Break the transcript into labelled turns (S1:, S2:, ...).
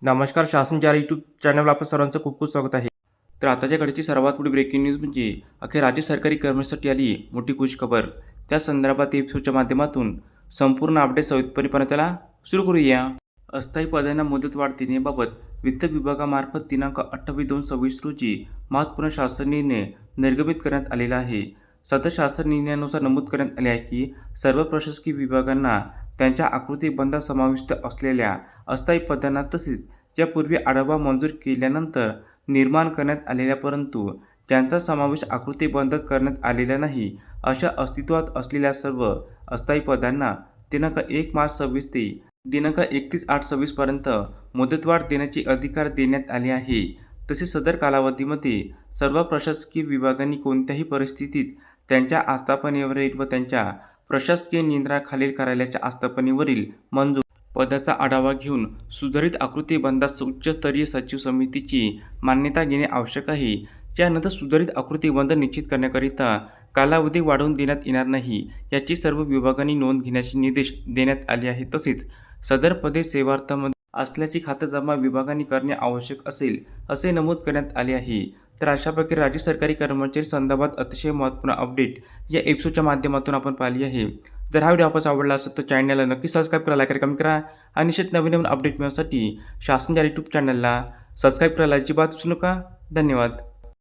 S1: नमस्कार. शासन चार यूट्यूब चॅनलवर आपलं सर्वांचं खूप खूप स्वागत आहे. तर आताच्या घडीची सर्वात मोठी ब्रेकिंग न्यूज म्हणजे अखेर राज्य सरकारी कर्मचाऱ्यांसाठी आली मोठी खुशखबर. त्या संदर्भात एपिसोडच्या माध्यमातून संपूर्ण अपडेट सविस्तरपणे त्याला सुरू करूया. अस्थायी पदांना मुदतवाढ देण्याबाबत वित्त विभागामार्फत दिनांक 28/2/26 रोजी महत्त्वपूर्ण शासन निर्णय निर्गमित करण्यात आलेला आहे. सदर शासन निर्णयानुसार नमूद करण्यात आले आहे की सर्व प्रशासकीय विभागांना त्यांच्या आकृतीबंधात समाविष्ट असलेल्या अस्थायी पदांना तसेच ज्यापूर्वी आढावा मंजूर केल्यानंतर निर्माण करण्यात आलेल्या परंतु ज्यांचा समावेश आकृतीबंधात करण्यात आलेला नाही अशा अस्तित्वात असलेल्या सर्व अस्थायी पदांना दिनांक 1 मार्च 2026 ते दिनांक 31/8/26 पर्यंत मुदतवाढ देण्याचे अधिकार देण्यात आले आहे. तसेच सदर कालावधीमध्ये सर्व प्रशासकीय विभागांनी कोणत्याही परिस्थितीत त्यांच्या आस्थापनेवरील व त्यांच्या प्रशासकीय नियंत्रणाखालील कार्यालयाच्या आस्थापनेवरील मंजूर पदाचा आढावा घेऊन सुधारित आकृतीबंधास उच्चस्तरीय सचिव समितीची मान्यता घेणे आवश्यक आहे. त्यानंतर सुधारित आकृतीबंध निश्चित करण्याकरिता कालावधी वाढवून देण्यात येणार नाही याची सर्व विभागांनी नोंद घेण्याचे निर्देश देण्यात आले आहेत. तसेच सदर पदे सेवार्थामध्ये असल्याची खातरजमा विभागांनी करणे आवश्यक असेल असे नमूद करण्यात आले आहे. तर अशा प्रकारे राज्य सरकारी कर्मचारी संदर्भात अतिशय महत्त्वपूर्ण अपडेट या एपिसोडच्या माध्यमातून आपण पाहिली आहे. जर हा व्हिडिओ आपल्याला आवडला असेल तर चॅनलला नक्की सबस्क्राईब करा, लाईक करा, कमेंट करा आणि निश्चित नवीन नवीन अपडेट मिळवण्यासाठी शासन यूट्यूब चॅनलला सबस्क्राईब करायला अजिबात विसरू नका. धन्यवाद.